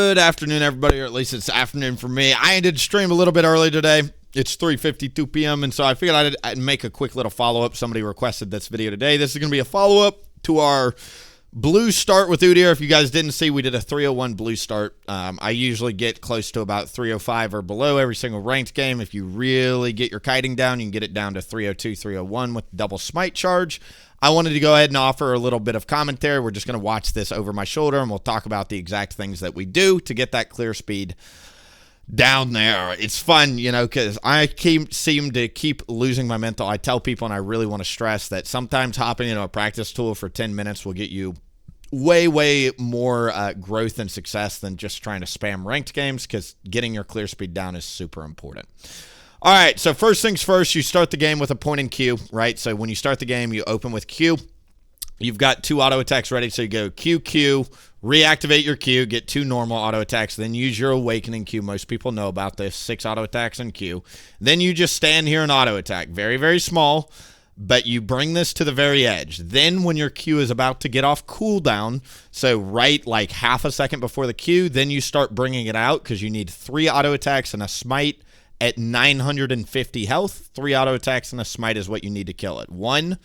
Good afternoon, everybody, or at least it's afternoon for me. I ended the stream a little bit early today. It's 3:52 p.m., and so I figured I'd make a quick little follow-up. Somebody requested this video today. This is going to be a follow-up to our blue start with Udyr. If you guys didn't see, we did a 301 blue start. I usually get close to about 305 or below every single ranked game. If you really get your kiting down, you can get it down to 302, 301 with double smite charge. I wanted to go ahead and offer a little bit of commentary. We're just going to watch this over my shoulder, and we'll talk about the exact things that we do to get that clear speed down there. It's fun, you know, because I seem to keep losing my mental. I tell people, and I really want to stress that sometimes hopping into a practice tool for 10 minutes will get you way more growth and success than just trying to spam ranked games, because getting your clear speed down is super important. All right, so first things first, you start the game with a point in Q, right? So when you start the game, you open with Q. You've got 2 auto attacks ready, so you go Q, reactivate your Q, get 2 normal auto attacks, then use your awakening Q. Most people know about this, 6 auto attacks in Q. Then you just stand here and auto attack. Very small, but you bring this to the very edge. Then when your Q is about to get off cooldown, so right like half a second before the Q, then you start bringing it out because you need 3 auto attacks and a smite at 950 health. 3 auto attacks and a smite is what you need to kill it. 1,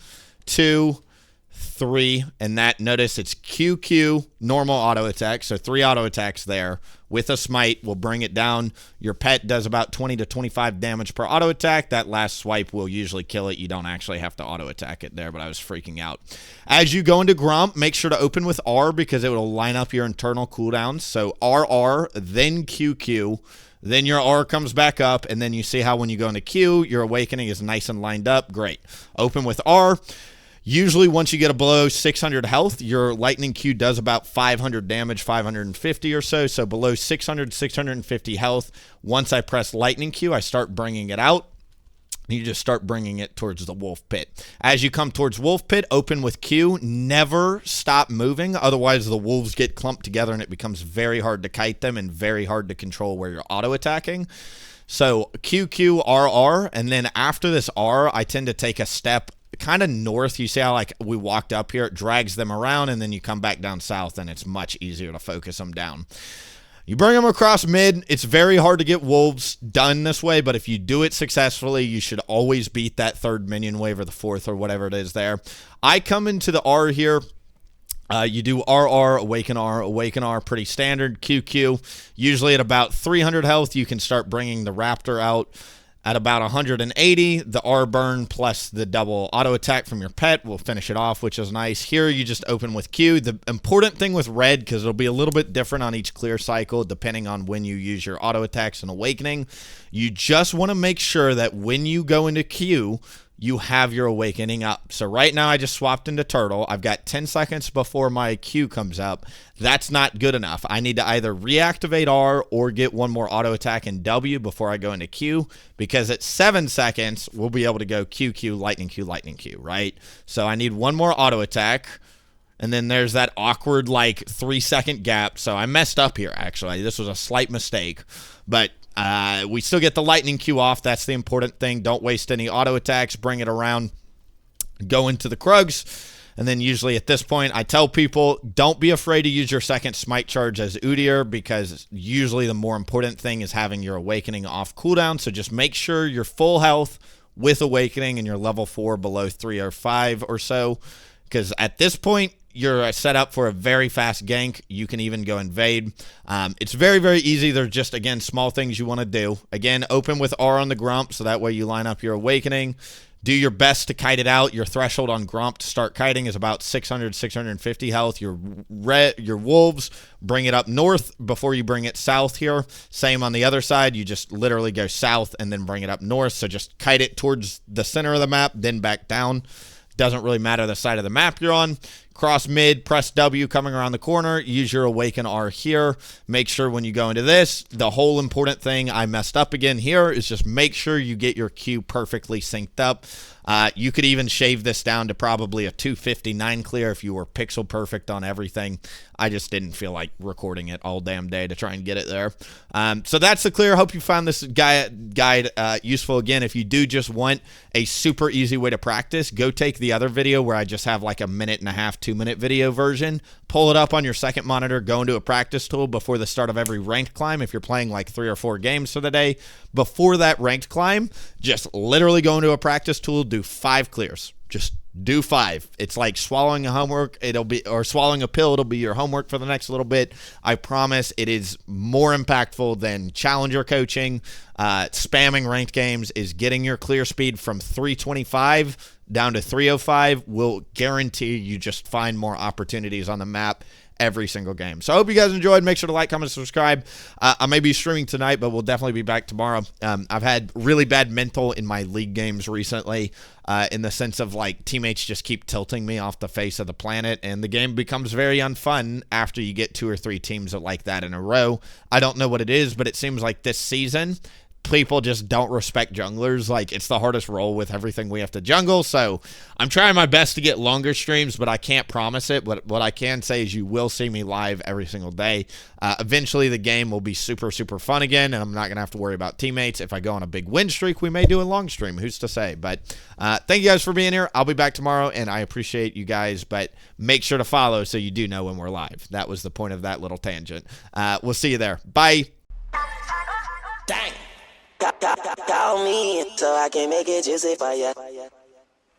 2, 3, and that, notice it's QQ, normal auto attack, so 3 auto attacks there with a smite will bring it down. Your pet does about 20 to 25 damage per auto attack. That last swipe will usually kill it. You don't actually have to auto attack it there, but I was freaking out. As you go into Grump, make sure to open with R because it will line up your internal cooldowns. So RR, then QQ, then your R comes back up, and then you see how when you go into Q, your awakening is nice and lined up. Great. Open with R. Usually once you get below 600 health, your lightning Q does about 500 damage, 550 or so. So below 600, 650 health, once I press lightning Q, I start bringing it out. You just start bringing it towards the wolf pit. As you come towards wolf pit, open with Q. Never stop moving. Otherwise, the wolves get clumped together and it becomes very hard to kite them and very hard to control where you're auto attacking. So QQRR, and then after this R, I tend to take a step kind of north. You see how like we walked up here, it drags them around, and then you come back down south and it's much easier to focus them down. You bring them across mid. It's very hard to get wolves done this way, but if you do it successfully, you should always beat that 3rd minion wave or the 4th or whatever it is there. I come into the R here. You do RR, Awaken R, pretty standard. QQ, usually at about 300 health, you can start bringing the Raptor out. At about 180, the R burn plus the double auto attack from your pet will finish it off, which is nice. Here, you just open with Q. The important thing with red, because it'll be a little bit different on each clear cycle, depending on when you use your auto attacks and awakening, you just want to make sure that when you go into Q, you have your awakening up. So right now I just swapped into turtle. I've got 10 seconds before my Q comes up. That's not good enough. I need to either reactivate R or get one more auto attack in W before I go into Q, because at 7 seconds, we'll be able to go QQ, lightning Q, right? So I need one more auto attack. And then there's that awkward like 3-second gap. So I messed up here, actually. This was a slight mistake. But we still get the lightning Q off. That's the important thing. Don't waste any auto attacks. Bring it around. Go into the Krugs. And then usually at this point, I tell people, don't be afraid to use your second smite charge as Udyr, because usually the more important thing is having your awakening off cooldown. So just make sure you're full health with awakening and you're level 4 below 3 or 5 or so. Because at this point, you're set up for a very fast gank. You can even go invade. It's very easy. There's just, again, small things you want to do. Again, open with R on the Grump, so that way you line up your awakening. Do your best to kite it out. Your threshold on Grump to start kiting is about 600, 650 health. Your wolves, bring it up north before you bring it south here. Same on the other side. You just literally go south and then bring it up north. So just kite it towards the center of the map, then back down. Doesn't really matter the side of the map you're on. Cross mid, press W coming around the corner, use your Awaken R here. Make sure when you go into this, the whole important thing, I messed up again here, is just make sure you get your Q perfectly synced up. You could even shave this down to probably a 259 clear if you were pixel perfect on everything. I just didn't feel like recording it all damn day to try and get it there. So that's the clear. Hope you found this guide useful. Again, if you do just want a super easy way to practice, go take the other video where I just have like a minute and a half, 2-minute video version. Pull it up on your second monitor, go into a practice tool before the start of every ranked climb. If you're playing like 3 or 4 games for the day, before that ranked climb, just literally go into a practice tool, do 5 clears. Just do 5. It's like swallowing a homework. Or swallowing a pill. It'll be your homework for the next little bit. I promise it is more impactful than challenger coaching. Spamming ranked games is getting your clear speed from 325 down to 305 will guarantee you just find more opportunities on the map every single game. So I hope you guys enjoyed. Make sure to like, comment, subscribe. I may be streaming tonight, but we'll definitely be back tomorrow. I've had really bad mental in my league games recently, in the sense of like teammates just keep tilting me off the face of the planet, and the game becomes very unfun after you get 2 or 3 teams like that in a row. I don't know what it is, but it seems like this season people just don't respect junglers. Like, it's the hardest role with everything we have to jungle. So I'm trying my best to get longer streams, but I can't promise it. But what I can say is you will see me live every single day. Eventually the game will be super, super fun again, and I'm not going to have to worry about teammates. If I go on a big win streak, we may do a long stream. Who's to say? But thank you guys for being here. I'll be back tomorrow, and I appreciate you guys. But make sure to follow so you do know when we're live. That was the point of that little tangent. We'll see you there. Bye. Dang. Call me so I can make it juicy for ya.